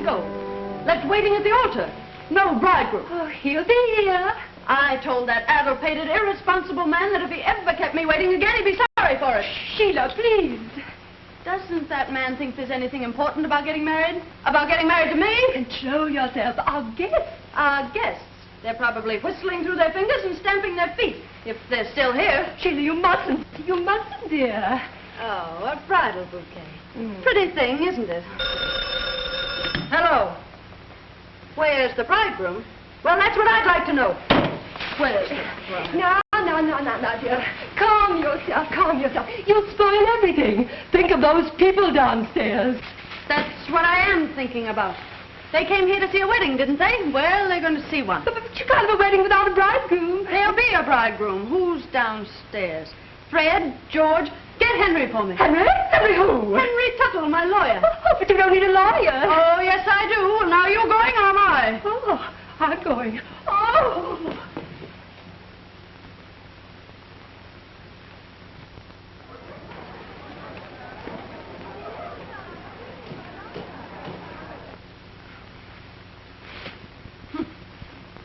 ago. Left waiting at the altar. No bridegroom. Oh, he'll be here. I told that addle-pated, irresponsible man that if he ever kept me waiting again, he'd be sorry for it. Sheila, please. Doesn't that man think there's anything important about getting married? About getting married to me? Control yourself. Our guests. Our guests. They're probably whistling through their fingers and stamping their feet, if they're still here. Sheila, you mustn't. You mustn't, dear. Oh, a bridal bouquet. Pretty thing, isn't it? Hello. Where's the bridegroom? Well, that's what I'd like to know. Where's the bridegroom? No, dear. Calm yourself, calm yourself. You'll spoil everything. Think of those people downstairs. That's what I am thinking about. They came here to see a wedding, didn't they? Well, they're going to see one. But you can't have a wedding without a bridegroom. There'll be a bridegroom. Who's downstairs? Fred, George, get Henry for me. Henry? Henry who? Henry Tuttle, my lawyer. Oh, but you don't need a lawyer. Oh, yes, I do. Now you going or am I? Oh, I'm going. Oh.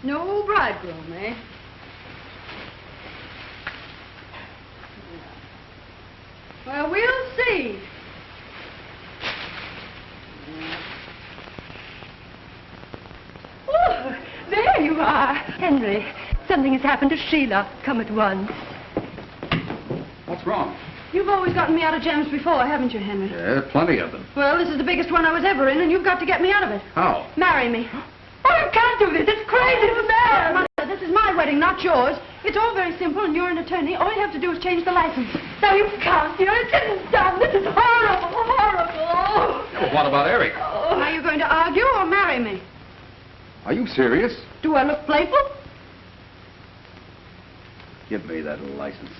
No bridegroom, eh? Well, we'll see. Oh, there you are. Henry, something has happened to Sheila. Come at once. What's wrong? You've always gotten me out of jams before, haven't you, Henry? Yeah, plenty of them. Well, this is the biggest one I was ever in, and you've got to get me out of it. How? Marry me. Oh, you can't do this. It's crazy. It's mad. Mother, this is my wedding, not yours. It's all very simple, and you're an attorney. All you have to do is change the license. No, you can't, dear. It isn't done. This is horrible, horrible. Yeah, well, what about Eric? Oh. Are you going to argue or marry me? Are you serious? Do I look playful? Give me that license.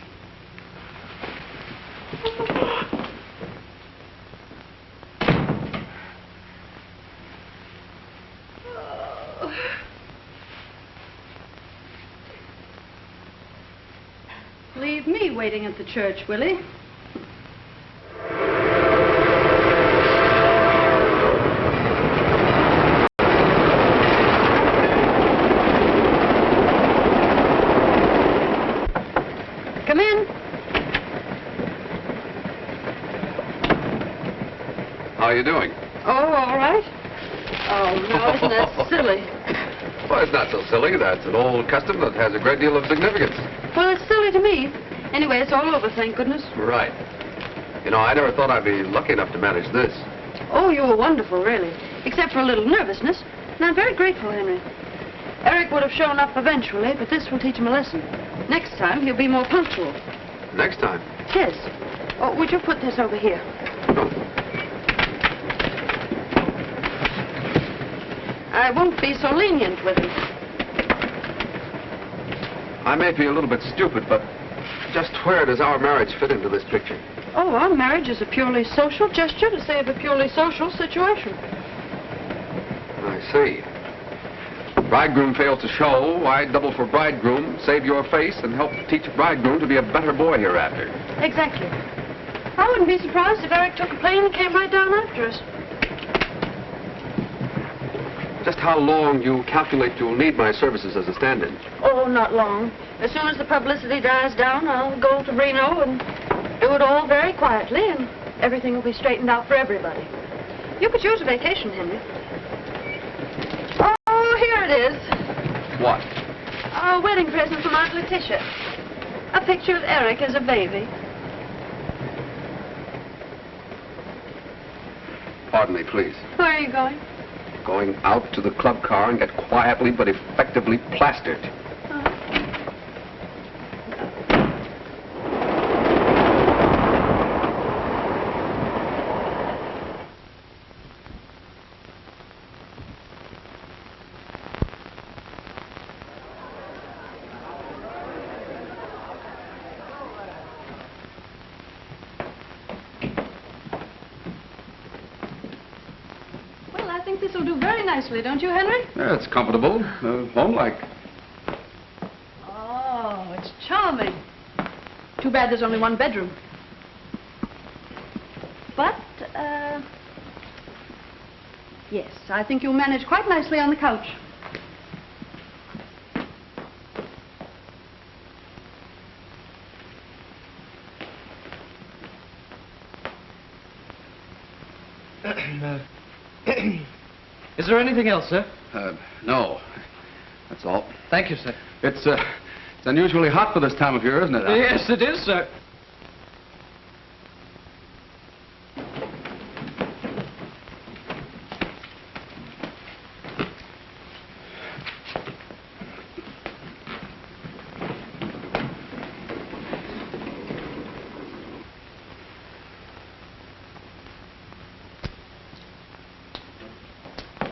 Leave me waiting at the church, Willie. Come in. How are you doing? Oh, all right. Oh, no, isn't that silly? Well, it's not so silly. That's an old custom that has a great deal of significance. Well, it's silly to me. Anyway, it's all over, thank goodness. Right. You know, I never thought I'd be lucky enough to manage this. Oh, you were wonderful, really. Except for a little nervousness. And I'm very grateful, Henry. Eric would have shown up eventually, but this will teach him a lesson. Next time, he'll be more punctual. Next time? Yes. Oh, would you put this over here? Oh. I won't be so lenient with him. I may be a little bit stupid, but just where does our marriage fit into this picture? Oh, our marriage is a purely social gesture to save a purely social situation. I see. Bridegroom fails to show. Why double for bridegroom, save your face, and help teach bridegroom to be a better boy hereafter? Exactly. I wouldn't be surprised if Eric took a plane and came right down after us. Just how long do you calculate you'll need my services as a stand-in? Oh, not long. As soon as the publicity dies down, I'll go to Reno and do it all very quietly, and everything will be straightened out for everybody. You could use a vacation, Henry. Oh, here it is. What? A wedding present from Aunt Letitia. A picture of Eric as a baby. Pardon me, please. Where are you going? Going out to the club car and get quietly but effectively plastered. This'll do very nicely, don't you, Henry? Yeah, it's comfortable, home-like. Oh, it's charming. Too bad there's only one bedroom. But, Yes, I think you'll manage quite nicely on the couch. Is there anything else, sir? No. That's all. Thank you, sir. It's unusually hot for this time of year, isn't it? Yes, it is, sir.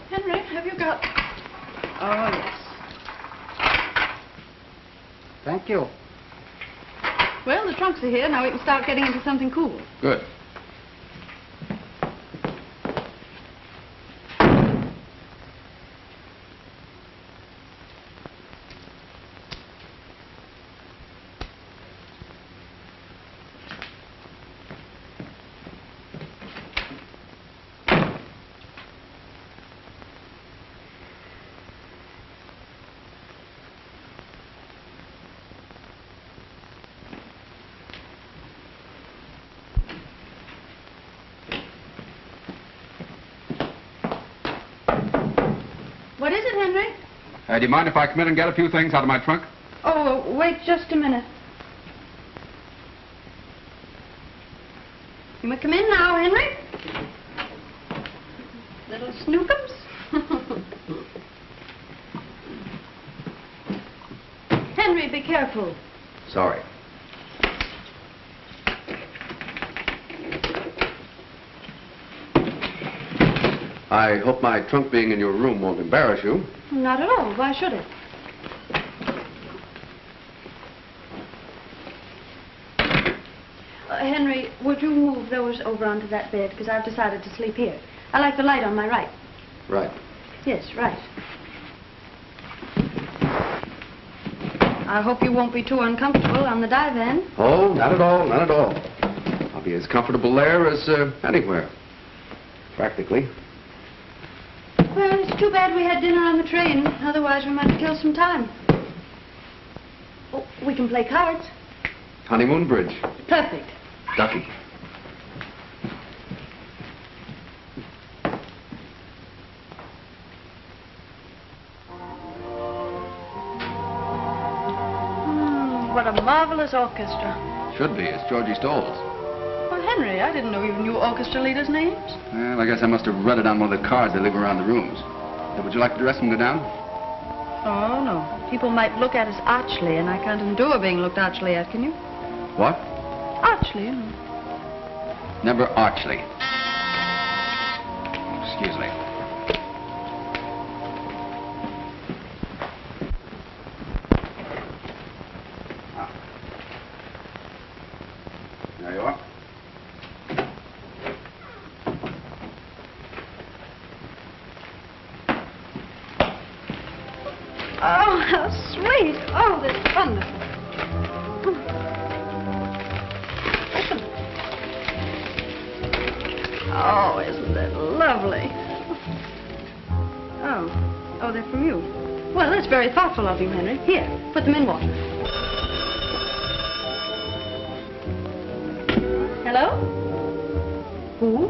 Henry, have you got... Oh, yes. Thank you. Well, the trunks are here. Now we can start getting into something cool. Good. What is it, Henry? Do you mind if I come in and get a few things out of my trunk? Oh, wait just a minute. You may come in now, Henry. Little snookums. Henry, be careful. Sorry. I hope my trunk being in your room won't embarrass you. Not at all. Why should it? Henry, would you move those over onto that bed? Because I've decided to sleep here. I like the light on my right. Right. Yes, right. I hope you won't be too uncomfortable on the divan. Oh, not at all, not at all. I'll be as comfortable there as anywhere. Practically. Well, it's too bad we had dinner on the train. Otherwise, we might kill some time. Oh, we can play cards. Honeymoon bridge. Perfect. Ducky. What a marvelous orchestra. Should be. It's Georgie Stoll's. Well, Henry, I didn't know you knew orchestra leaders' names. Well, I guess I must have read it on one of the cards they leave around the rooms. Would you like to dress and go down? Oh, no. People might look at us archly, and I can't endure being looked archly at, can you? What? Archly, you know. Never archly. Excuse me. There you are. Oh, how sweet. Oh, that's wonderful. Listen. Oh, isn't that lovely? Oh. Oh, they're from you. Well, that's very thoughtful of you, Henry. Here, put them in water. Hello? Who?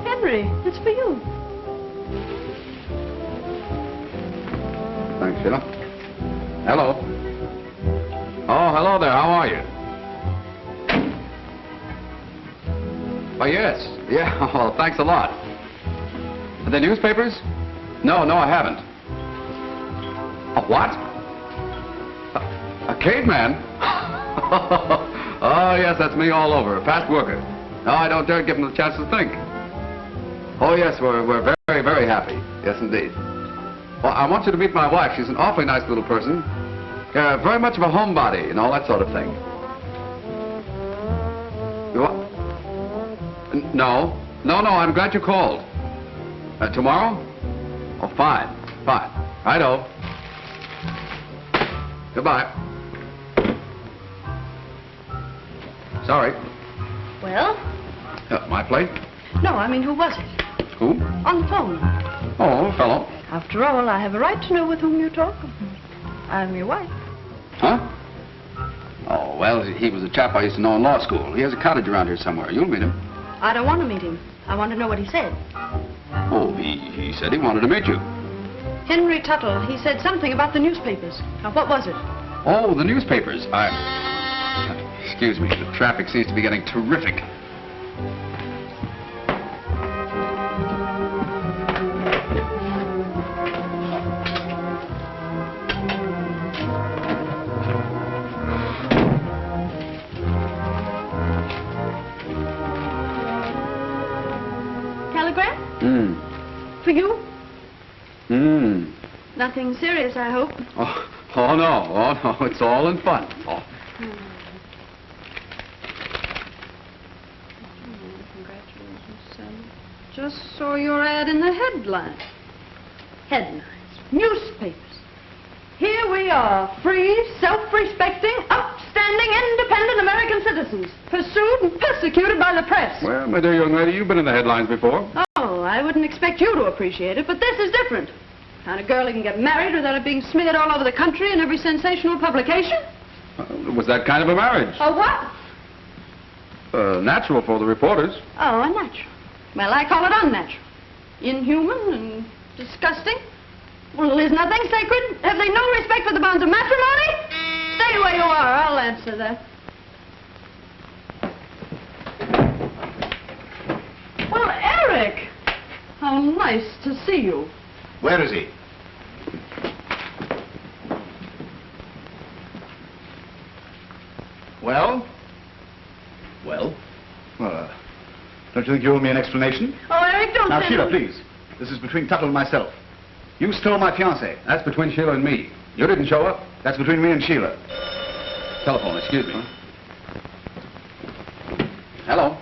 Henry, it's for you. Thanks, Sheila. Hello. Oh, hello there. How are you? Oh, yes. Yeah, well, thanks a lot. Are they newspapers? No, I haven't. A what? A caveman? Oh, yes, that's me all over. A fast worker. No, I don't dare give him the chance to think. Oh, yes, we're very, very happy. Yes, indeed. Well, I want you to meet my wife. She's an awfully nice little person. Very much of a homebody and all that sort of thing. What? No, I'm glad you called. Tomorrow? Oh, fine. Righto. Goodbye. Sorry. Well? My plate? No, I mean, who was it? Who? On the phone. Oh, a fellow. After all, I have a right to know with whom you talk. I'm your wife. Huh? Oh, well, he was a chap I used to know in law school. He has a cottage around here somewhere. You'll meet him. I don't want to meet him. I want to know what he said. Oh, he said he wanted to meet you. Henry Tuttle, he said something about the newspapers. Now, what was it? Oh, the newspapers. Excuse me, the traffic seems to be getting terrific. Telegram? For you? Nothing serious, I hope. Oh, no. It's all in fun. Oh. Congratulations, son. Just saw your ad in the headlines. Headlines. Newspapers. Here we are, free, self-respecting, upstanding, independent American citizens, pursued and persecuted by the press. Well, my dear young lady, you've been in the headlines before. Oh, I wouldn't expect you to appreciate it, but this is different. Kind of girl who can get married without it being smeared all over the country in every sensational publication. It was that kind of a marriage. Oh, what? Natural for the reporters. Oh, unnatural. Well, I call it unnatural. Inhuman and disgusting. Well, is nothing sacred? Have they no respect for the bonds of matrimony? Stay where you are. I'll answer that. Well, Eric! How nice to see you. Where is he? Well? Well? Don't you think you owe me an explanation? Oh, Eric, don't Now, say Sheila, no. please. This is between Tuttle and myself. You stole my fiancé. That's between Sheila and me. You didn't show up. That's between me and Sheila. Telephone, excuse me. Hello?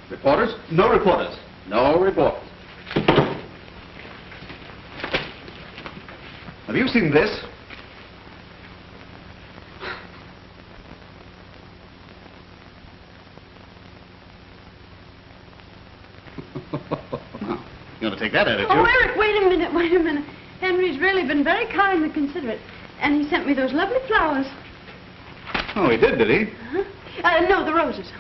Reporters? No reporters. No reporters. Have you seen this? You want to take that attitude? Oh, Eric, wait a minute. Henry's really been very kind and considerate. And he sent me those lovely flowers. Oh, he did he? Huh? No, the roses.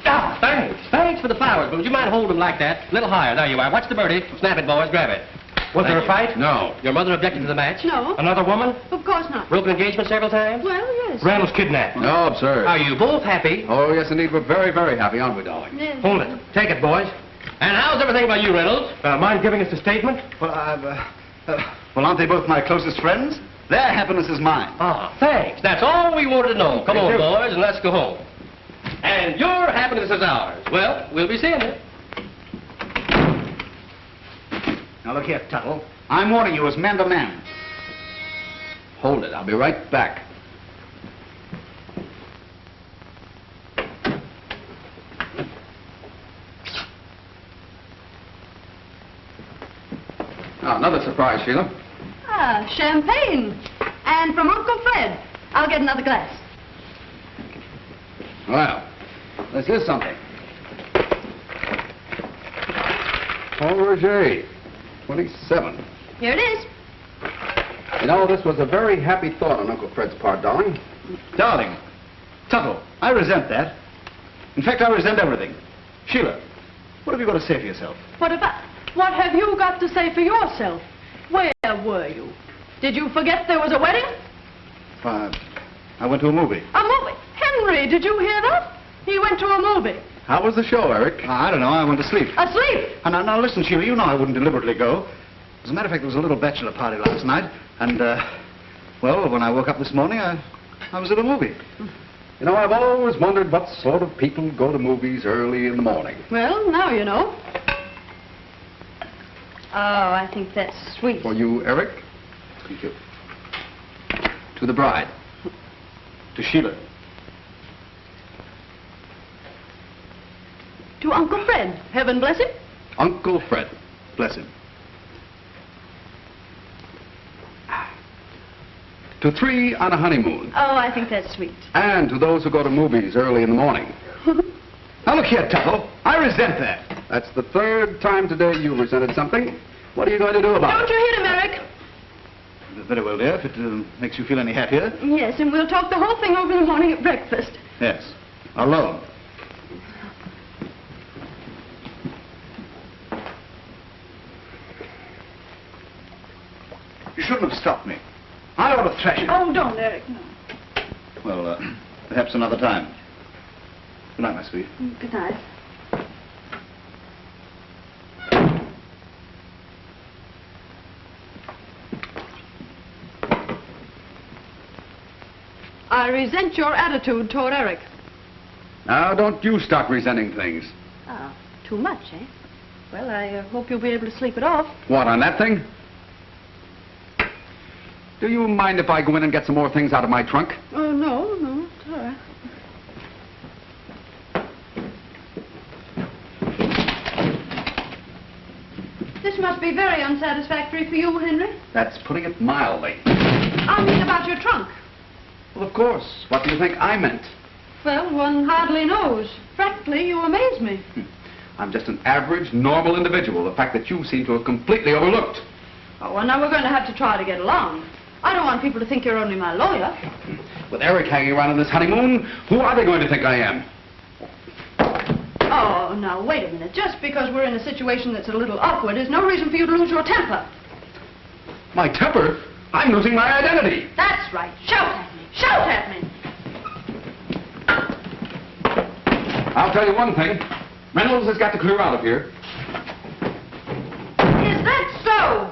Ah, thanks. Thanks for the flowers, but would you mind holding them like that? A little higher. There you are. Watch the birdie. Snap it, boys. Grab it. Was there a fight? No. Your mother objected to the match? No. Another woman? Of course not. Broken engagement several times? Well, yes. Randall's kidnapped. No, absurd. Are you both happy? Oh, yes, indeed. We're very, very happy, aren't we, darling? Yes. Hold it. Take it, boys. And how's everything by you, Reynolds? Mind giving us a statement? Well, well, aren't they both my closest friends? Their happiness is mine. Ah, thanks. That's all we wanted to know. Come Thank on, you. boys, and let's go home. And your happiness is ours. Well, we'll be seeing you. Now, look here, Tuttle. I'm warning you as man to man. Hold it. I'll be right back. Now, another surprise, Sheila. Ah, champagne. And from Uncle Fred. I'll get another glass. Well, this is something. Paul Roger, 27. Here it is. You know, this was a very happy thought on Uncle Fred's part, darling. Darling, Tuttle, I resent that. In fact, I resent everything. Sheila, what have you got to say for yourself? What have you got to say for yourself? Where were you? Did you forget there was a wedding? I went to a movie. A movie? Henry, did you hear that? He went to a movie. How was the show, Eric? I don't know, I went to sleep. Asleep? Now, listen, Sheila, you know I wouldn't deliberately go. As a matter of fact, there was a little bachelor party last night, and, well, when I woke up this morning, I was at a movie. You know, I've always wondered what sort of people go to movies early in the morning. Well, now you know. Oh, I think that's sweet. For you, Eric? Thank you. To the bride. To Sheila. To Uncle Fred. Heaven bless him. Uncle Fred. Bless him. To 3 on a honeymoon. Oh, I think that's sweet. And to those who go to movies early in the morning. Now, look here, Tuttle. I resent that. That's the 3rd time today you resented something. What are you going to do about Don't it? you hit him, Eric? Very well, dear, if it makes you feel any happier. Yes, and we'll talk the whole thing over in the morning at breakfast. Yes. Alone. You shouldn't have stopped me. I ought to thrash you. Oh, don't, Eric, no. Well, perhaps another time. Good night, my sweet. Good night. I resent your attitude toward Eric. Now, don't you stop resenting things. Oh, too much, eh? Well, I hope you'll be able to sleep it off. What, on that thing? Do you mind if I go in and get some more things out of my trunk? Oh, no, it's all right. This must be very unsatisfactory for you, Henry. That's putting it mildly. I mean about your trunk. Well, of course. What do you think I meant? Well, one hardly knows. Frankly, you amaze me. I'm just an average, normal individual. The fact that you seem to have completely overlooked. Oh, well, now we're going to have to try to get along. I don't want people to think you're only my lawyer. With Eric hanging around on this honeymoon, who are they going to think I am? Oh, now, wait a minute. Just because we're in a situation that's a little awkward is no reason for you to lose your temper. My temper? I'm losing my identity. That's right. Shout at me. Shout at me. I'll tell you one thing. Reynolds has got to clear out of here. Is that so?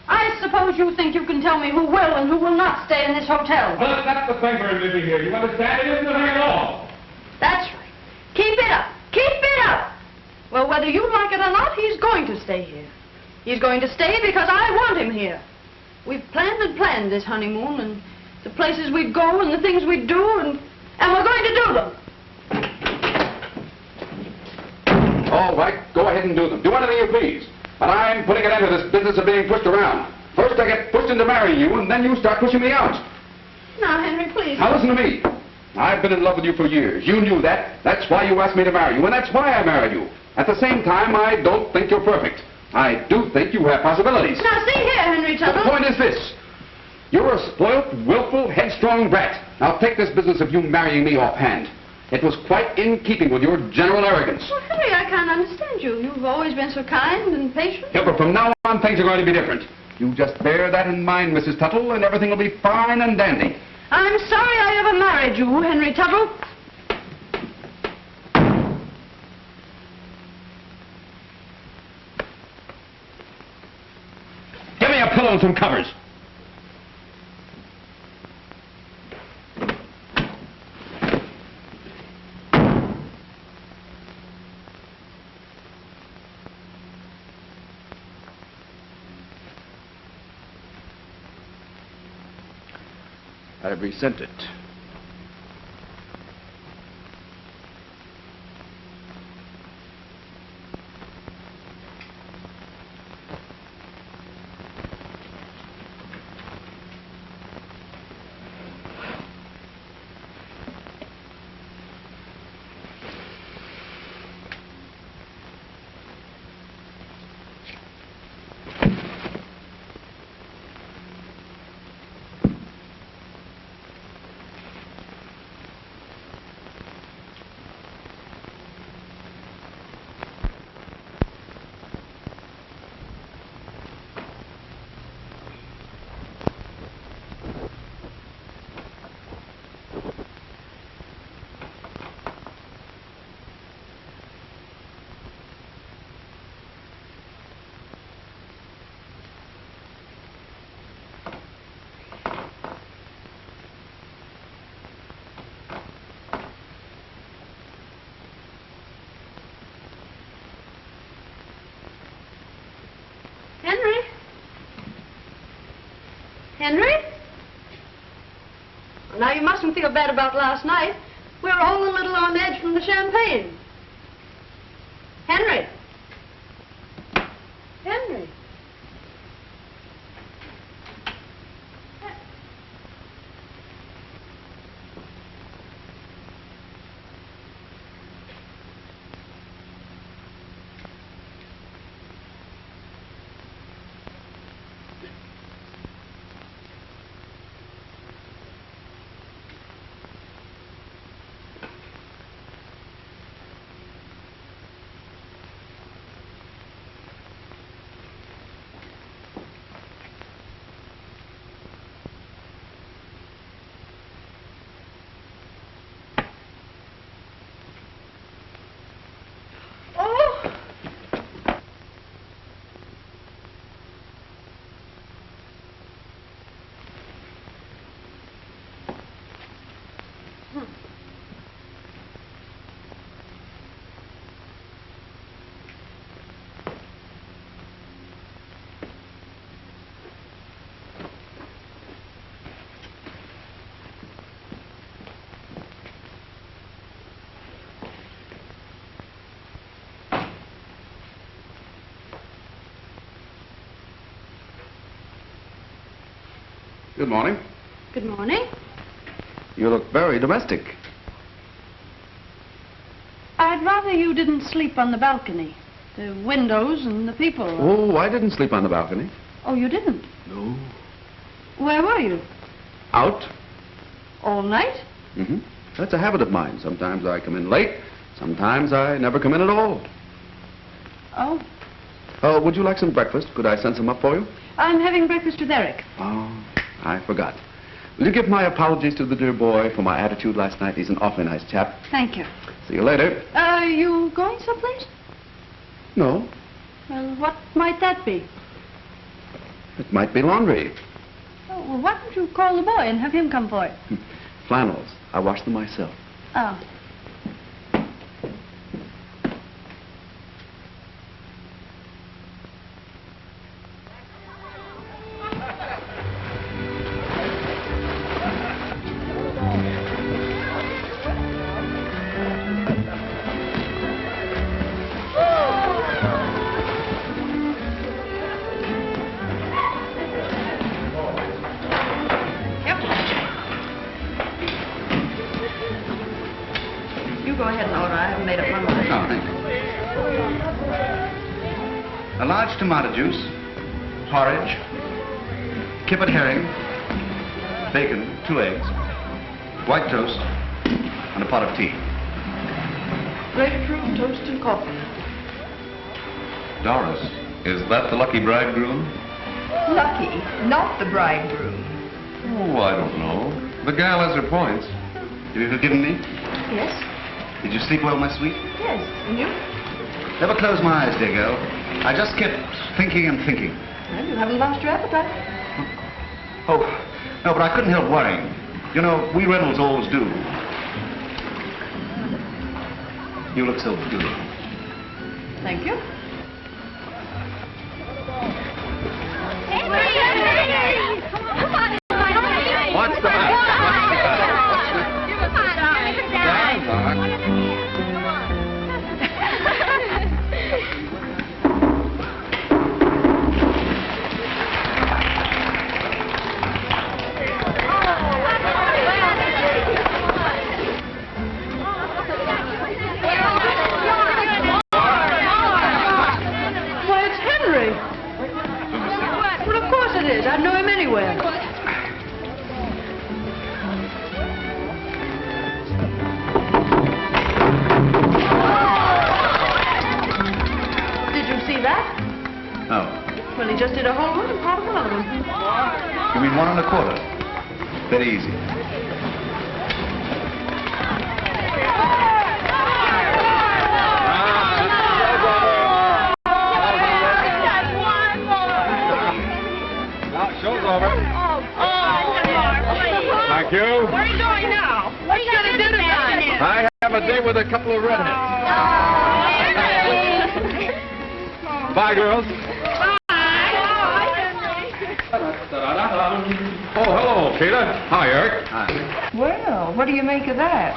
I suppose you think you can tell me who will and who will not stay in this hotel. Well, that's the thing for living here. You understand? It isn't a thing at all. That's right. Keep it up. Keep it up. Well, whether you like it or not, he's going to stay here. He's going to stay because I want him here. We've planned and planned this honeymoon and the places we'd go and the things we'd do, and we're going to do them. All right, go ahead and do them. Do anything you please. But I'm putting an end to this business of being pushed around. First I get pushed into marrying you, and then you start pushing me out. Now, Henry, please. Now listen to me. I've been in love with you for years. You knew that. That's why you asked me to marry you, and that's why I married you. At the same time, I don't think you're perfect. I do think you have possibilities. Now, see here, Henry Tuttle. The point is this. You're a spoilt, willful, headstrong brat. Now take this business of you marrying me offhand. It was quite in keeping with your general arrogance. Well, Henry, I can't understand you. You've always been so kind and patient. Yeah, but from now on, things are going to be different. You just bear that in mind, Mrs. Tuttle, and everything will be fine and dandy. I'm sorry I ever married you, Henry Tuttle. Give me a pillow and some covers. I resent it. Henry? Now, you mustn't feel bad about last night. We're all a little on edge from the champagne. Henry? Henry? Good morning. Good morning. You look very domestic. I'd rather you didn't sleep on the balcony. The windows and the people. Oh, I didn't sleep on the balcony. Oh, you didn't? No. Where were you? Out? All night? Mm-hmm. That's a habit of mine. Sometimes I come in late. Sometimes I never come in at all. Oh. Would you like some breakfast? Could I send some up for you? I'm having breakfast with Eric. Oh, I forgot. Will you give my apologies to the dear boy for my attitude last night? He's an awfully nice chap. Thank you. See you later. Are you going someplace? No, Well, what might that be? it might be laundry. Oh, well, why don't you call the boy and have him come for it? Flannels. I wash them myself. Oh. You go ahead and order. I haven't made up my mind. Oh, thank you. A large tomato juice, porridge, kippered herring, bacon, 2 eggs, white toast, and a pot of tea. Grapefruit, toast, and coffee. Doris, is that the lucky bridegroom? Lucky, not the bridegroom. Oh, I don't know. The gal has her points. Have you forgiven me? Yes? Did you sleep well, my sweet? Yes. And you? Never close my eyes, dear girl. I just kept thinking and thinking. Well, you haven't lost your appetite. Oh, no, but I couldn't help worrying. You know, we Reynolds always do. You look so beautiful. Thank you. What's the matter? Why, it's Henry. Well, of course it is. I'd know him anywhere. Did you see that? No. Well, he just did a whole one and part of another one. You mean 1 1/4? Very easy. Show's over. Thank you. Where are you going now? What are you going to do tonight? I have a date with a couple of redheads. Bye, girls. Oh, hello, Peter. Hi, Eric. Hi. Well, what do you make of that?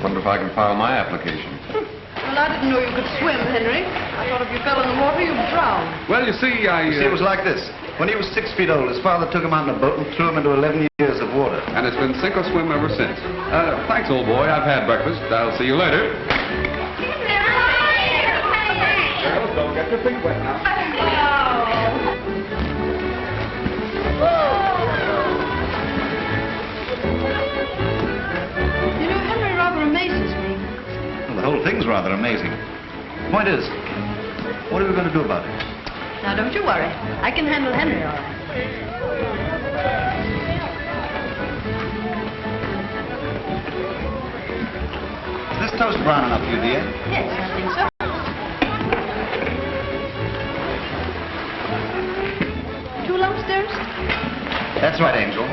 Wonder if I can file my application. Well, I didn't know you could swim, Henry. I thought if you fell in the water, you'd drown. Well, you see, You see, it was like this. When he was 6 feet old, his father took him out in a boat and threw him into 11 years of water. And it's been sink or swim ever since. Thanks, old boy. I've had breakfast. I'll see you later. Girls, don't get your feet wet now. You know, Henry rather amazes me. Well, the whole thing's rather amazing. Point is, what are we going to do about it? Now, don't you worry. I can handle Henry all right. Is this toast brown enough for you, dear? Yes, I think so. Two lumps, dearest? That's right, Angel.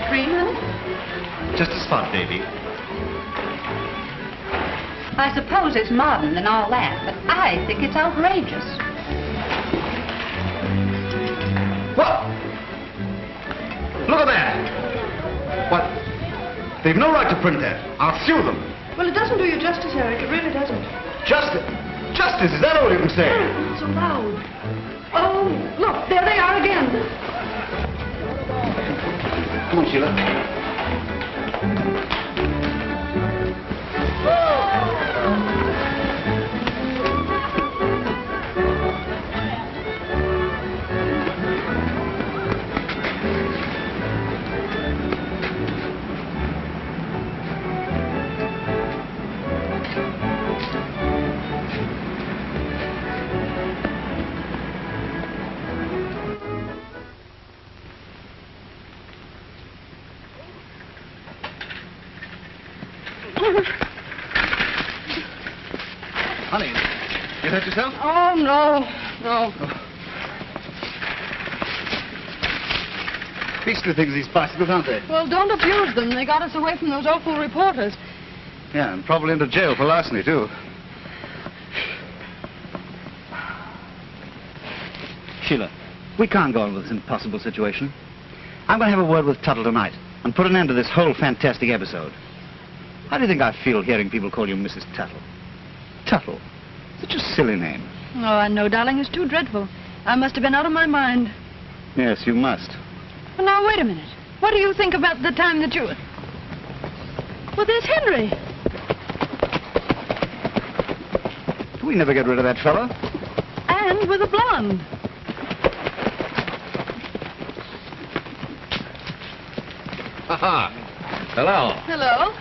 Cream, honey? Just a spot, baby. I suppose it's modern and all that, but I think it's outrageous. What? Look at that! What? They've no right to print that. I'll sue them. Well, it doesn't do you justice, Eric. It really doesn't. Justice? Justice, is that all you can say? Not so loud. Oh, Sheila. Honey, you hurt yourself? Oh, no. No. Beastly things, these bicycles, aren't they? Well, don't abuse them. They got us away from those awful reporters. Yeah, and probably into jail for larceny, too. Sheila, we can't go on with this impossible situation. I'm going to have a word with Tuttle tonight and put an end to this whole fantastic episode. How do you think I feel hearing people call you Mrs. Tuttle? Tuttle? Such a silly name. Oh, I know, darling. It's too dreadful. I must have been out of my mind. Yes, you must. Well, now, wait a minute. What do you think about the time that you... Well, there's Henry. We never get rid of that fellow. And with a blonde. Ha-ha. Hello. Hello.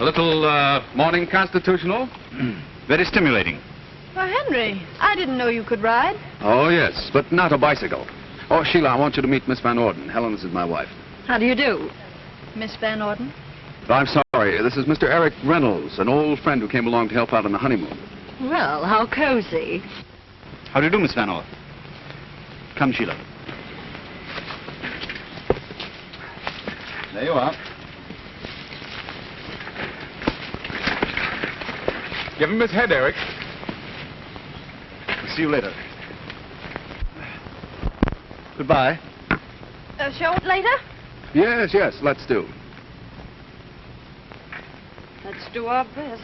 A little, morning constitutional? Very stimulating. Well, Henry, I didn't know you could ride. Oh, yes, but not a bicycle. Oh, Sheila, I want you to meet Miss Van Orden. Helen, this is my wife. How do you do, Miss Van Orden? I'm sorry. This is Mr. Eric Reynolds, an old friend who came along to help out on the honeymoon. Well, how cozy. How do you do, Miss Van Orden? Come, Sheila. There you are. Give him his head, Eric. See you later. Goodbye. Show it later? Yes, yes, let's do. Let's do our best.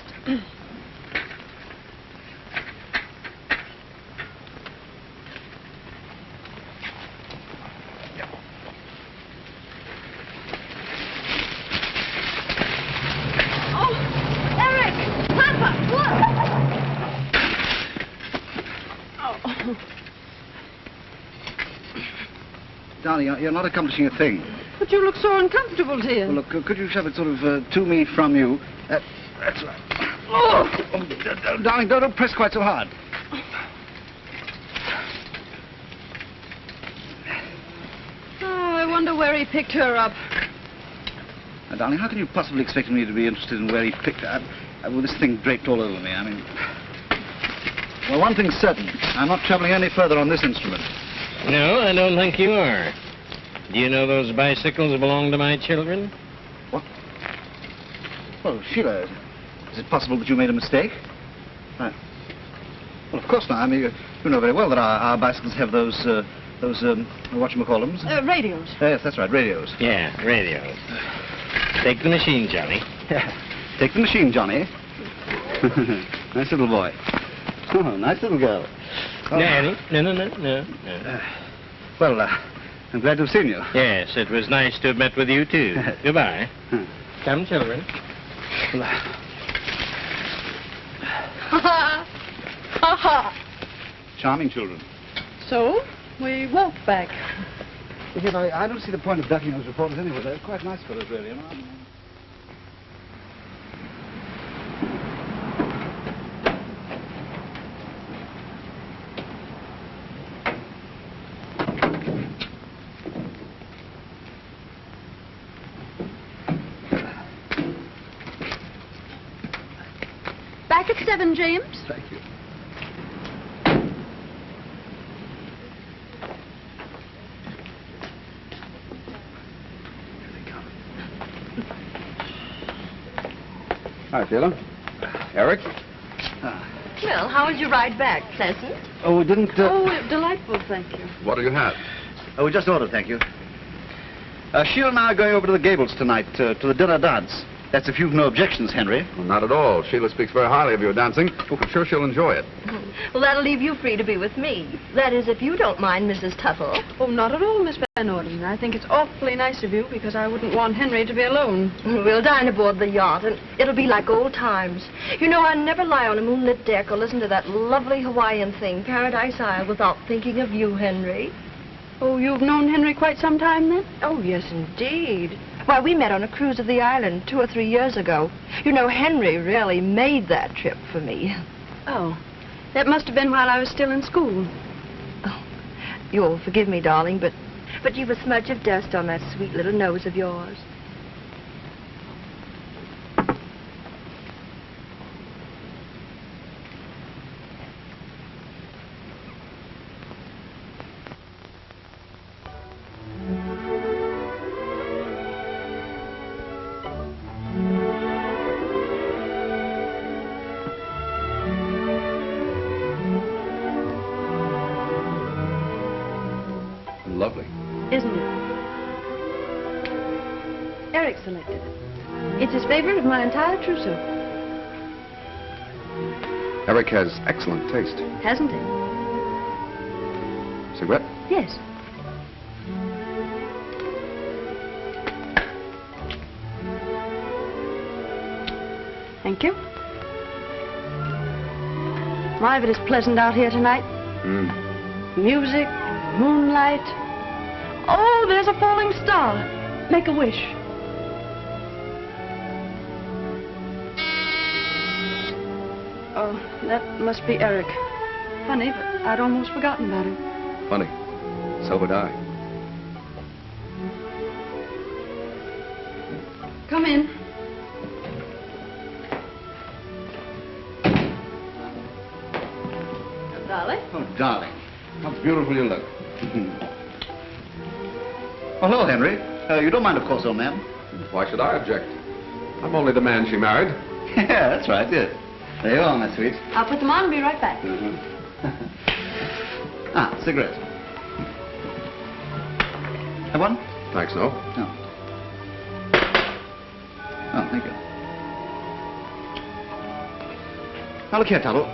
Darling, you're not accomplishing a thing. But you look so uncomfortable, dear. Well, look, could you shove it sort of to me, from you? That's right. Oh, darling, don't press quite so hard. Oh, I wonder where he picked her up. Now, darling, how can you possibly expect me to be interested in where he picked her up with this thing draped all over me? I mean... Well, one thing's certain. I'm not traveling any further on this instrument. No, I don't think you are. Do you know those bicycles belong to my children? What? Well, Sheila, is it possible that you made a mistake? Well, of course not. I mean, you know very well that our bicycles have those whatchamacallums? Radios. Yes, that's right, radios. Yeah, radios. Take the machine, Johnny. Take the machine, Johnny. Nice little boy. Oh, nice little girl. Oh. Nanny? No. Well, I'm glad to have seen you. Yes, it was nice to have met with you, too. Goodbye. Come, children. Charming children. So, we walked back. Yes, I don't see the point of ducking those reporters anyway. They're quite nice fellows, really, you know. Back at 7, James. Thank you. Hi, Sheila. Eric? Well, how was your ride back? Pleasant? Oh, we didn't... Oh, delightful, thank you. What do you have? Oh, we just ordered, thank you. Sheila and I are going over to the Gables tonight, to the dinner dance. That's if you've no objections, Henry. Well, not at all. Sheila speaks very highly of your dancing. I'm sure she'll enjoy it. Well, that'll leave you free to be with me. That is, if you don't mind, Mrs. Tuttle. Oh, not at all, Miss Van Orden. I think it's awfully nice of you because I wouldn't want Henry to be alone. We'll dine aboard the yacht, and it'll be like old times. You know, I never lie on a moonlit deck or listen to that lovely Hawaiian thing, Paradise Isle, without thinking of you, Henry. Oh, you've known Henry quite some time then? Oh, yes, indeed. Why, we met on a cruise of the island 2 or 3 years ago. You know, Henry really made that trip for me. Oh, that must have been while I was still in school. Oh, you'll forgive me, darling, but you've a smudge of dust on that sweet little nose of yours. Lovely. Isn't it? Eric selected it. It's his favorite of my entire trousseau. Eric has excellent taste. Hasn't he? Cigarette? Yes. Thank you. My, but it's pleasant out here tonight. Music, moonlight. Oh, there's a falling star. Make a wish. Oh, that must be Eric. Funny, but I'd almost forgotten about him. Funny. So would I. Come in. Darling? Oh, darling. How beautiful you look. Oh, hello, Henry. You don't mind, of course, old man. Why should I object? I'm only the man she married. Yeah, that's right, yes. There you are, my sweet. I'll put them on and be right back. Ah, cigarette. Have one? Thanks, no. No. Oh, thank you. Now, look here, Tuttle.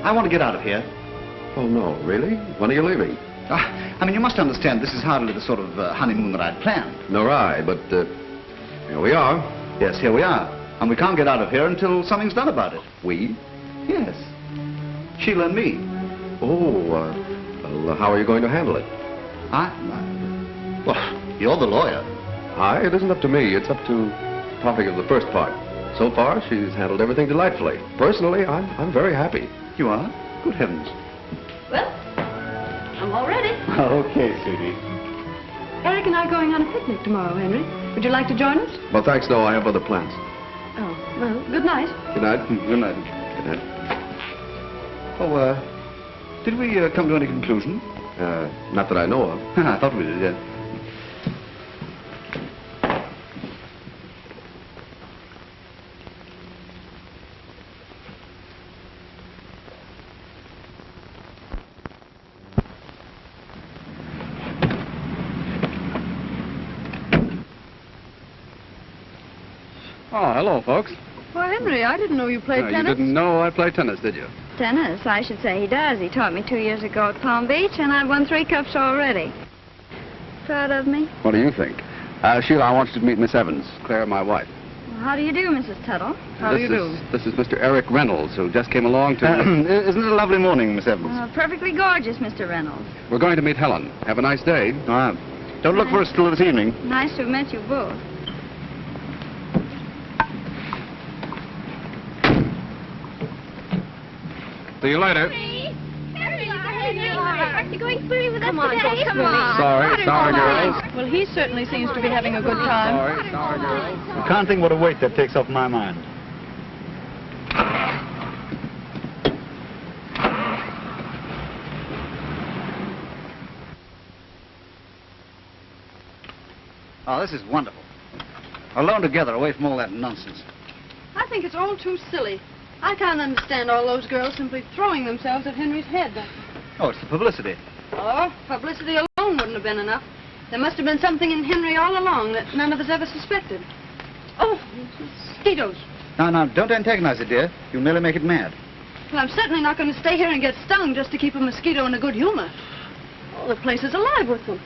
I want to get out of here. Oh, no, really? When are you leaving? I mean, you must understand, this is hardly the sort of honeymoon that I'd planned. Nor I, but here we are. Yes, here we are. And we can't get out of here until something's done about it. We? Yes. Sheila and me. Oh, well, how are you going to handle it? Well, you're the lawyer. It isn't up to me. It's up to talking of the first part. So far, she's handled everything delightfully. Personally, I'm very happy. You are? Good heavens. Well, I'm all ready. Okay, sweetie. Eric and I are going on a picnic tomorrow, Henry. Would you like to join us? Well, thanks, no. I have other plans. Oh, well, good night. Good night. Good night. Good night. Oh, did we come to any conclusion? Not that I know of. I thought we did, yes. Oh, hello, folks. Well, Henry, I didn't know you played You tennis. didn't know I play tennis, did you? Tennis, I should say he does. He taught me 2 years ago at Palm Beach, and I've won 3 cups already. Proud of me? What do you think? Sheila, I want you to meet Miss Evans, Claire, my wife. Well, how do you do, Mrs. Tuttle? This is Mr. Eric Reynolds, who just came along to... Isn't it a lovely morning, Miss Evans? Perfectly gorgeous, Mr. Reynolds. We're going to meet Helen. Have a nice day. Don't look for us till this evening. Nice to have met you both. See you later. Aren't you going swimming with us today? Come on. Sorry, girls. Well, he certainly seems to be having a good time. Sorry, girls. You can't think what a weight that takes off my mind. Oh, this is wonderful. Alone together, away from all that nonsense. I think it's all too silly. I can't understand all those girls simply throwing themselves at Henry's head. Oh, it's the publicity. Oh, publicity alone wouldn't have been enough. There must have been something in Henry all along that none of us ever suspected. Oh, mosquitoes. Now, don't antagonize it, dear. You'll merely make it mad. Well, I'm certainly not going to stay here and get stung just to keep a mosquito in a good humor. Oh, the place is alive with them.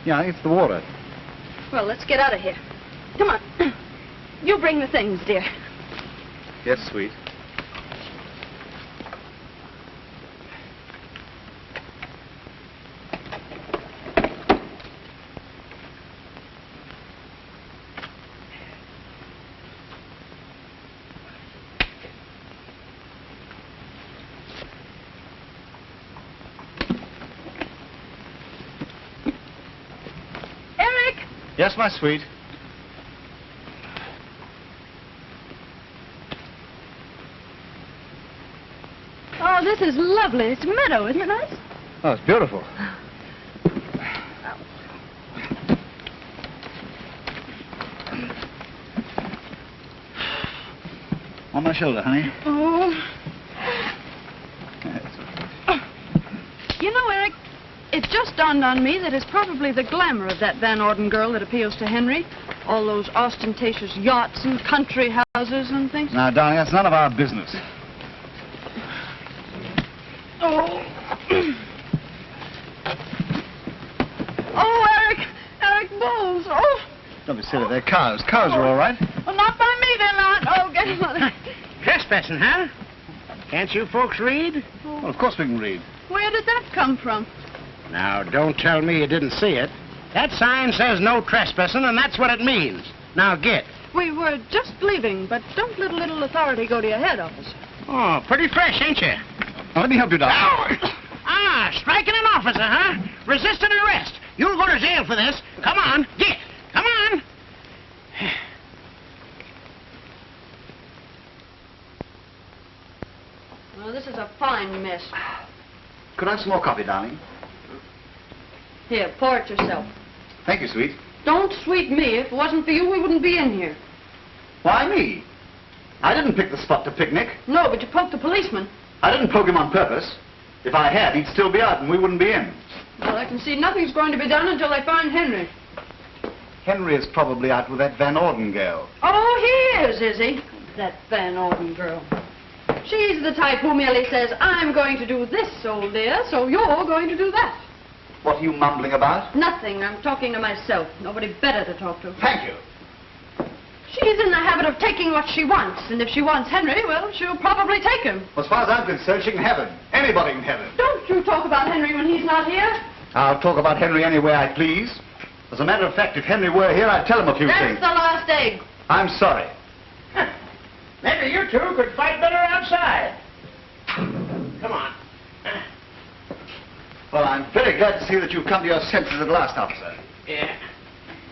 Yeah, it's the water. Well, let's get out of here. Come on. You bring the things, dear. Yes, sweet. Eric! Yes, my sweet. Oh, this is lovely. It's a meadow, isn't it nice? Oh, it's beautiful. On my shoulder, honey. Oh. You know, Eric, it just dawned on me that it's probably the glamour of that Van Orden girl that appeals to Henry. All those ostentatious yachts and country houses and things. Now, darling, that's none of our business. Oh. Oh, Eric bulls. Oh. Don't be silly, they're cows. Cows are all right. Well, not by me, they're not. Oh, get him, Mother. Trespassing, huh? Can't you folks read? Well, of course we can read. Where did that come from? Now, don't tell me you didn't see it. That sign says no trespassing, and that's what it means. Now, get. We were just leaving, but don't let a little authority go to your head, officer. Oh, pretty fresh, ain't you? Now, let me help you, darling. Striking an officer, huh? Resisting arrest. You'll go to jail for this. Come on, get. Come on. Well, this is a fine mess. Could I have some more coffee, darling? Here, pour it yourself. Thank you, sweet. Don't sweet me. If it wasn't for you, we wouldn't be in here. Why me? I didn't pick the spot to picnic. No, but you poked the policeman. I didn't poke him on purpose. If I had, he'd still be out and we wouldn't be in. Well, I can see nothing's going to be done until they find Henry. Henry is probably out with that Van Orden girl. Oh, he is he? That Van Orden girl. She's the type who merely says, I'm going to do this, old dear, so you're going to do that. What are you mumbling about? Nothing. I'm talking to myself. Nobody better to talk to. Thank you. She's in the habit of taking what she wants, and if she wants Henry, well, she'll probably take him. As far as I'm concerned, she can have him. Anybody can have him. Don't you talk about Henry when he's not here. I'll talk about Henry any way I please. As a matter of fact, if Henry were here, I'd tell him a few That's things. the last egg. I'm sorry. Maybe you two could fight better outside. Come on. Well, I'm very glad to see that you've come to your senses at last, officer. Yeah.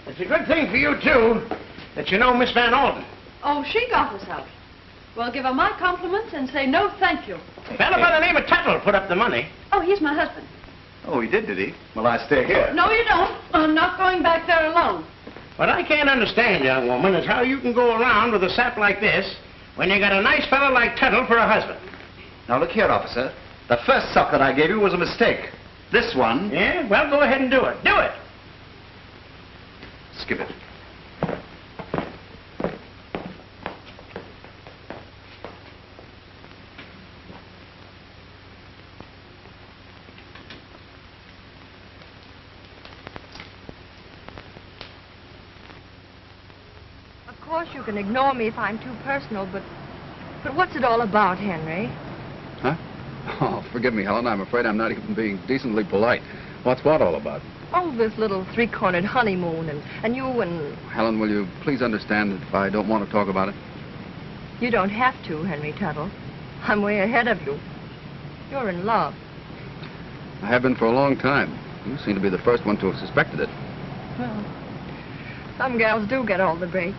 It's a good thing for you, too, that you know Miss Van Orden. Oh, she got us out. Well, give her my compliments and say no thank you. A fellow by the name of Tuttle put up the money. Oh, he's my husband. Oh, he did he? Well, I stay here. No, you don't. I'm not going back there alone. What I can't understand, young woman, is how you can go around with a sap like this when you got a nice fellow like Tuttle for a husband. Now, look here, officer. The first suck that I gave you was a mistake. This one... Yeah? Well, go ahead and do it. Do it! Skip it. Of course, you can ignore me if I'm too personal, but what's it all about, Henry? Huh? Oh, forgive me, Helen. I'm afraid I'm not even being decently polite. What's what all about? Oh, this little three-cornered honeymoon, and you and... Helen, will you please understand that if I don't want to talk about it? You don't have to, Henry Tuttle. I'm way ahead of you. You're in love. I have been for a long time. You seem to be the first one to have suspected it. Well, some gals do get all the breaks.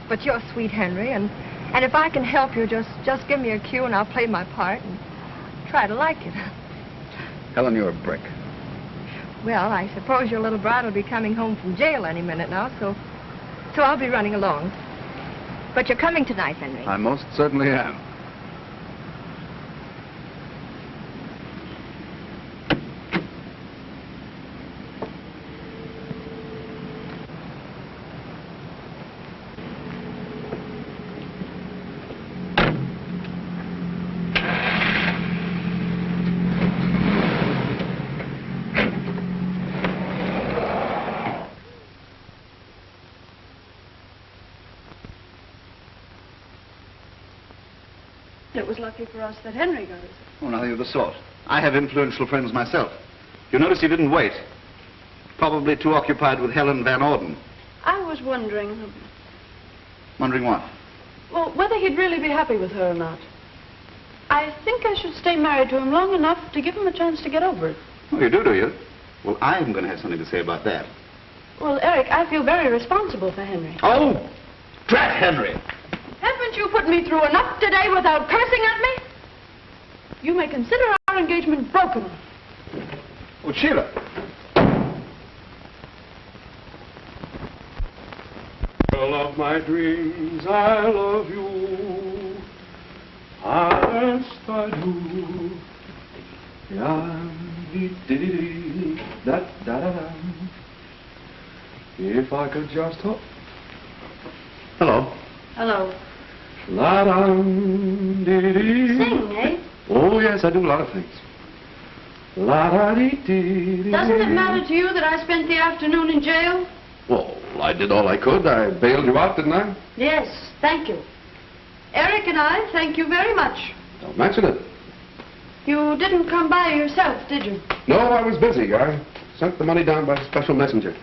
But you're sweet, Henry, and if I can help you, just give me a cue and I'll play my part and try to like it. Helen, you're a brick. Well, I suppose your little bride will be coming home from jail any minute now, so I'll be running along. But you're coming tonight, Henry. I most certainly am. It was lucky for us that Henry got it. Oh, nothing of the sort. I have influential friends myself. You notice he didn't wait. Probably too occupied with Helen Van Orden. I was wondering, Wondering what? well, whether he'd really be happy with her or not. I think I should stay married to him long enough to give him a chance to get over it. Oh, you do you? Well, I'm going to have something to say about that. Well, Eric, I feel very responsible for Henry. Oh, drat Henry! Haven't you put me through enough today without cursing at me? You may consider our engagement broken. Oh, Sheila. Girl of my dreams, I love you. Yes, I do. Da-da-da. If I could just hope. Hello. Hello. La-dum, dee-dee. Sing, eh? Oh, yes, I do a lot of things. La-da-dee-dee-dee. Doesn't it matter to you that I spent the afternoon in jail? Well, I did all I could. I bailed you out, didn't I? Yes, thank you. Eric and I thank you very much. Don't mention it. You didn't come by yourself, did you? No, I was busy. I sent the money down by special messenger.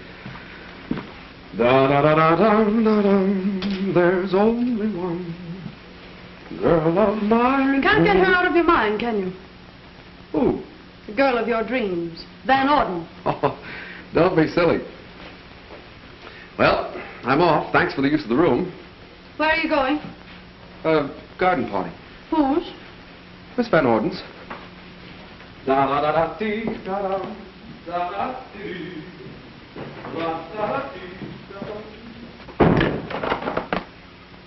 Da-da-da-da-dum-da-dum. There's only one girl of my You can't get her out of your mind, can you? Who? The girl of your dreams, Van Orden. Oh, don't be silly. Well, I'm off. Thanks for the use of the room. Where are you going? Garden party. Whose? Miss Van Orden's. Da-da-da-dee, da-dum, da-da-dee, da-da-dee, da-dum.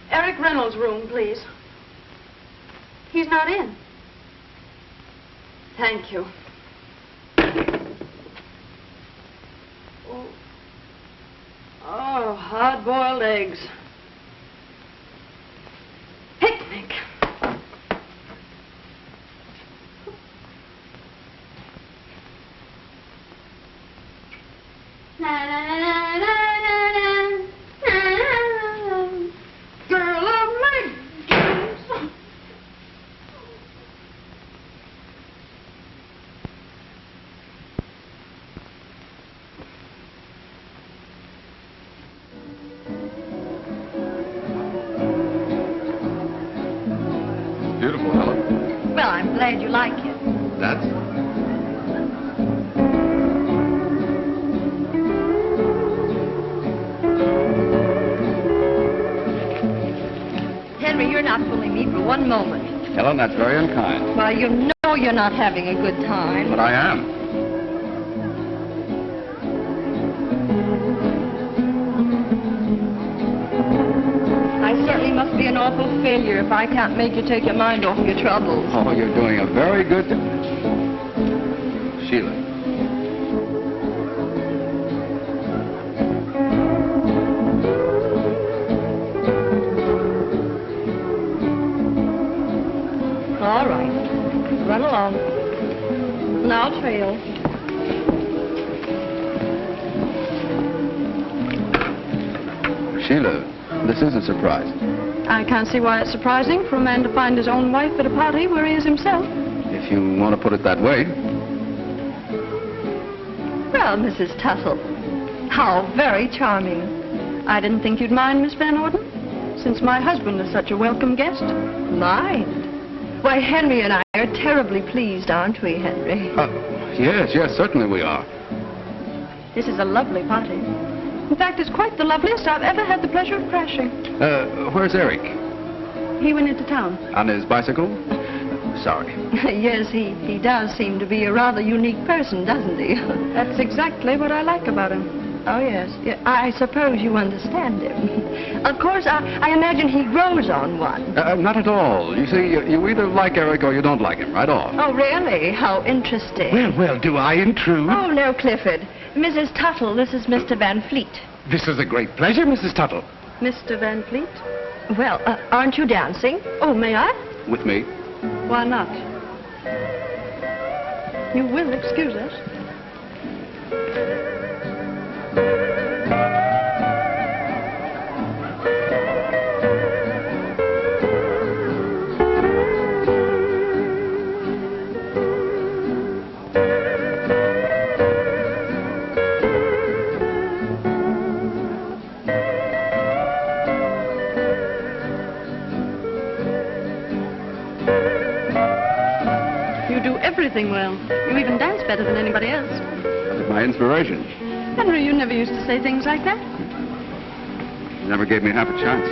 Eric Reynolds' room, please. He's not in. Thank you. Oh, hard-boiled eggs. Picnic. Girl of my dreams. Beautiful, Helen. Well, I'm glad you like it. That's... Henry, you're not fooling me for one moment. Helen, that's very unkind. Well, you know you're not having a good time. But I am. I certainly must be an awful failure if I can't make you take your mind off your troubles. Oh, you're doing a very good... Sheila. All right. Run along. Now trail. Sheila, this is a surprise. I can't see why it's surprising for a man to find his own wife at a party where he is himself. If you want to put it that way. Well, Mrs. Tuttle, how very charming. I didn't think you'd mind, Miss Van Orden, since my husband is such a welcome guest. Mind? Why, Henry and I are terribly pleased, aren't we, Henry? Yes, certainly we are. This is a lovely party. In fact, it's quite the loveliest I've ever had the pleasure of crashing. Where's Eric? He went into town. On his bicycle? Sorry. Yes, he does seem to be a rather unique person, doesn't he? That's exactly what I like about him. Oh, yes. Yeah, I suppose you understand him. Of course, I imagine he grows on one. Not at all. You see, you either like Eric or you don't like him, right off. Oh, really? How interesting. Well, do I intrude? Oh, no, Clifford. Mrs. Tuttle, this is Mr. Van Fleet. This is a great pleasure, Mrs. Tuttle. Mr. Van Fleet? Well, aren't you dancing? Oh, may I? With me? Why not? You will excuse us. everything well. You even dance better than anybody else. That was my inspiration. Henry, you never used to say things like that. You never gave me half a chance.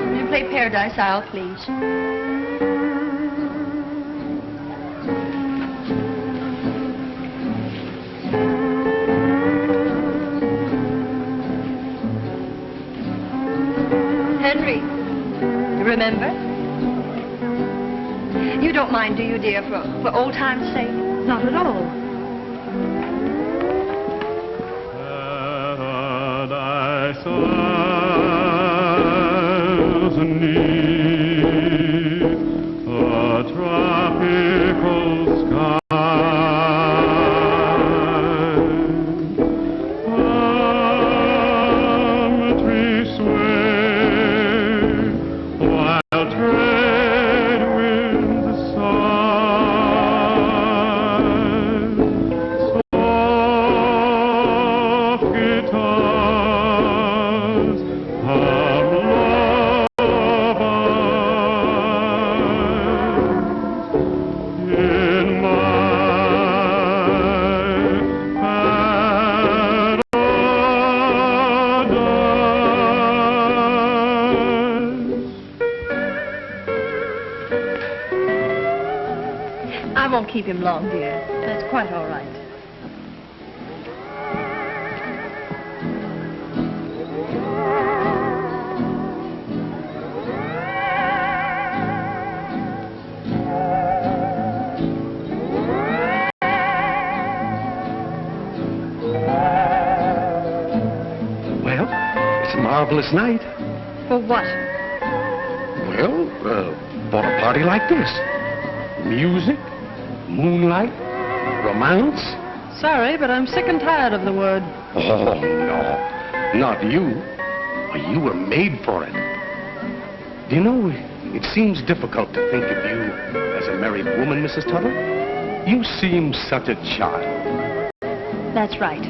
Will you play Paradise Isle, please? Henry, you remember? You don't mind, do you, dear, for old time's sake? Not at all. Paradise Isles beneath a tropical sky. Palm trees sway while trade winds sigh. Soft guitars hum lullabies in I won't keep him long, dear. That's quite all right. Well, it's a marvelous night. For what? Well, for a party like this. Music, moonlight, romance. Sorry, but I'm sick and tired of the word. Oh, no, not you. You were made for it. Do you know, it seems difficult to think of you as a married woman, Mrs. Tuttle. You seem such a child. That's right.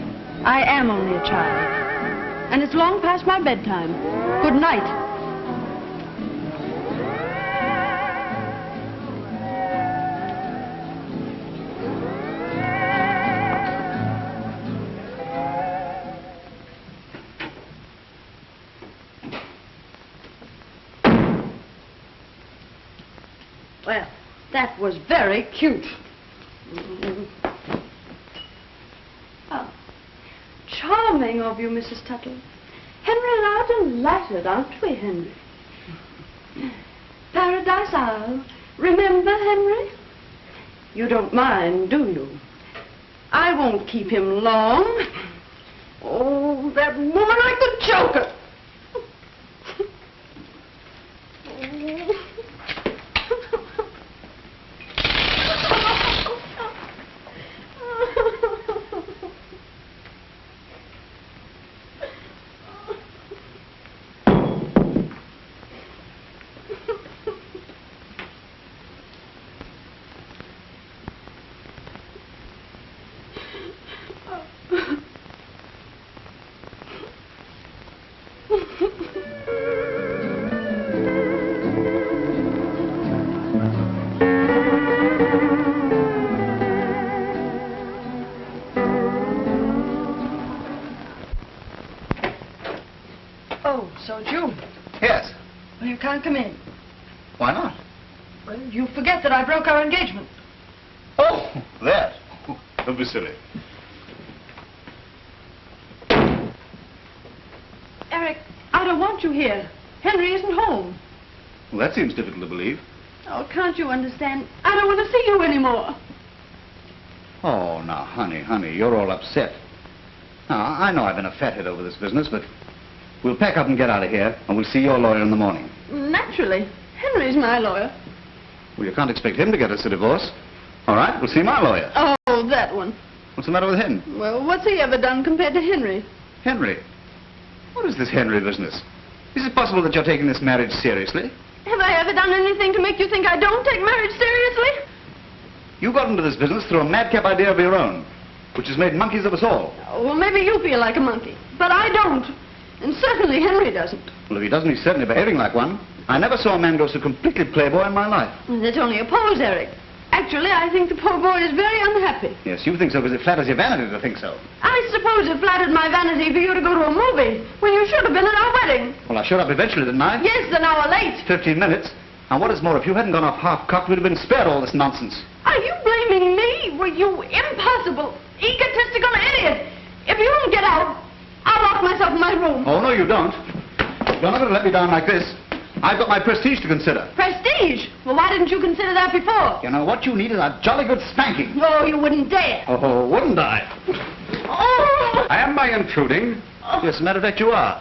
I am only a child. And it's long past my bedtime. Good night. Well, that was very cute. Oh, charming of you, Mrs. Tuttle. Henry and I are delighted, aren't we, Henry? Paradise Isle. Remember, Henry? You don't mind, do you? I won't keep him long. Oh, that woman like the Joker. Oh, so it's you. Yes. Well, you can't come in. Why not? Well, you forget that I broke our engagement. Oh, that. Don't be silly. Eric, I don't want you here. Henry isn't home. Well, that seems difficult to believe. Oh, can't you understand? I don't want to see you anymore. Oh, now, honey, you're all upset. Now, I know I've been a fathead over this business, but we'll pack up and get out of here, and we'll see your lawyer in the morning. Naturally. Henry's my lawyer. Well, you can't expect him to get us a divorce. All right, we'll see my lawyer. Oh, that one. What's the matter with him? Well, what's he ever done compared to Henry? Henry? What is this Henry business? Is it possible that you're taking this marriage seriously? Have I ever done anything to make you think I don't take marriage seriously? You got into this business through a madcap idea of your own. which has made monkeys of us all. Well, maybe you feel like a monkey, but I don't. And certainly Henry doesn't. Well, if he doesn't, he's certainly behaving like one. I never saw a man go so completely playboy in my life. Well, that's only a pose, Eric. Actually, I think the poor boy is very unhappy. Yes, you think so because it flatters your vanity to think so. I suppose it flattered my vanity for you to go to a movie when you should have been at our wedding. Well, I showed up eventually, didn't I? Yes, an hour late. 15 minutes. And what is more, if you hadn't gone off half-cocked, we'd have been spared all this nonsense. Are you blaming me? Well, you impossible, egotistical idiot. If you don't get out, I'll lock myself in my room. Oh, no, you don't. You're not going to let me down like this. I've got my prestige to consider. Prestige? Well, why didn't you consider that before? You know, what you need is a jolly good spanking. No, you wouldn't dare. Oh, wouldn't I? Oh! Am I intruding? Yes, as a matter of fact, you are.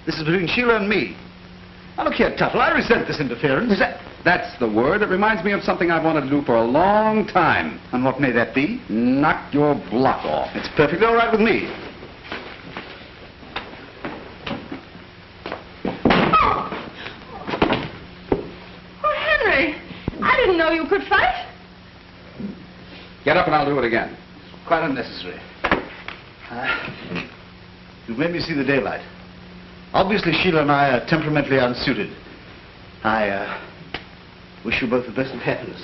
This is between Sheila and me. Now, look here, Tuttle, I resent this interference. That's the word. It reminds me of something I've wanted to do for a long time. And what may that be? Knock your block off. It's perfectly all right with me. I didn't know you could fight. Get up and I'll do it again. Quite unnecessary. You've made me see the daylight. Obviously, Sheila and I are temperamentally unsuited. I wish you both the best of happiness.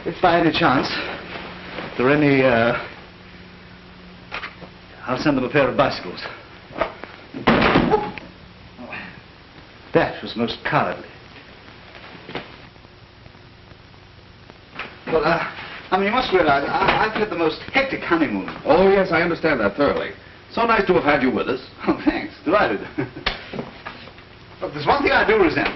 If by any chance there are any, I'll send them a pair of bicycles. That was most cowardly. Well, I mean, you must realize, I've had the most hectic honeymoon. Oh, yes, I understand that thoroughly. So nice to have had you with us. Oh, thanks. Delighted. Look, there's one thing I do resent.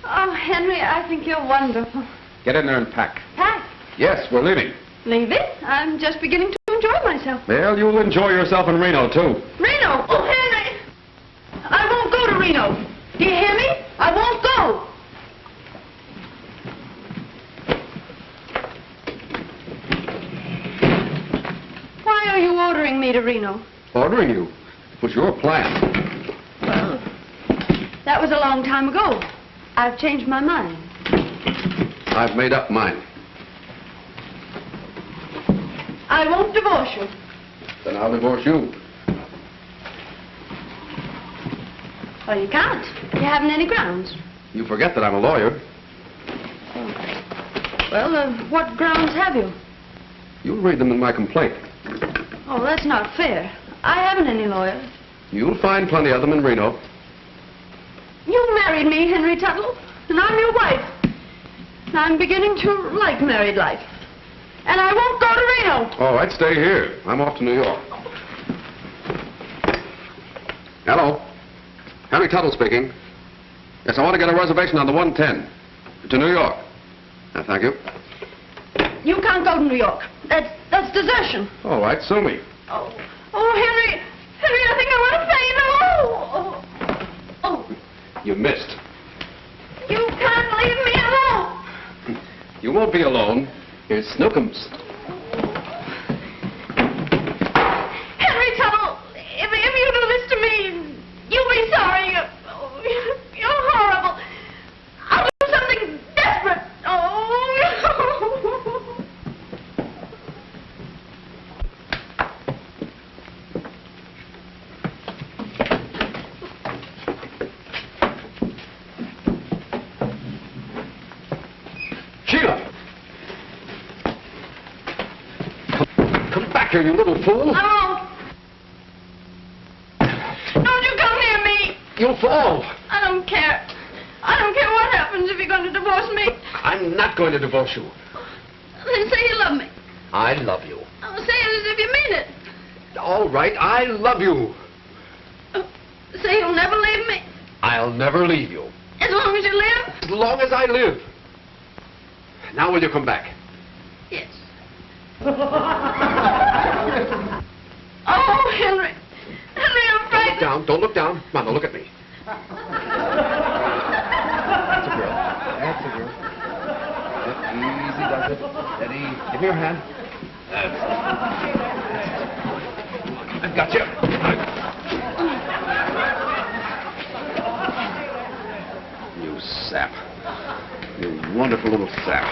Oh, Henry, I think you're wonderful. Get in there and pack. Pack? Yes, we're leaving. Leaving? I'm just beginning to enjoy myself. Well, you'll enjoy yourself in Reno, too. Reno? Oh, Henry! I won't go to Reno. Do you hear me? I won't go. Why are you ordering me to Reno? Ordering you? It was your plan. Well, that was a long time ago. I've changed my mind. I've made up mine. I won't divorce you. Then I'll divorce you. Well, you can't. You haven't any grounds. You forget that I'm a lawyer. Well, what grounds have you? You'll read them in my complaint. Oh, that's not fair. I haven't any lawyers. You'll find plenty of them in Reno. You married me, Henry Tuttle, and I'm your wife. And I'm beginning to like married life. And I won't go to Reno. All right, stay here. I'm off to New York. Hello. Henry Tuttle speaking. Yes, I want to get a reservation on the 110 to New York. Thank you. You can't go to New York. That's desertion. All right, sue me. Oh, Henry. Henry, I think I want to faint. Oh. You missed. You can't leave me alone. You won't be alone. Here's Snookums. Henry Tuttle, if you do this to me, you'll be sorry. You're horrible. I'll do something desperate. Oh. Sheila! Come back here, you little fool. I won't. Don't you come near me. You'll fall. I don't care. I don't care what happens if you're going to divorce me. I'm not going to divorce you. Then say you love me. I love you. Oh, say it as if you mean it. All right, I love you. Say you'll never leave me. I'll never leave you. As long as you live. As long as I live. Now will you come back? Yes. Oh, Henry. Henry, I'm frightened. Down. Don't look down. Come on, now look at me. That's a girl. That's a girl. Yep, easy does it. Steady. Give me your hand. That's it. I've got you. sap. You wonderful little sap.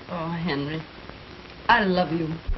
Oh, Henry, I love you.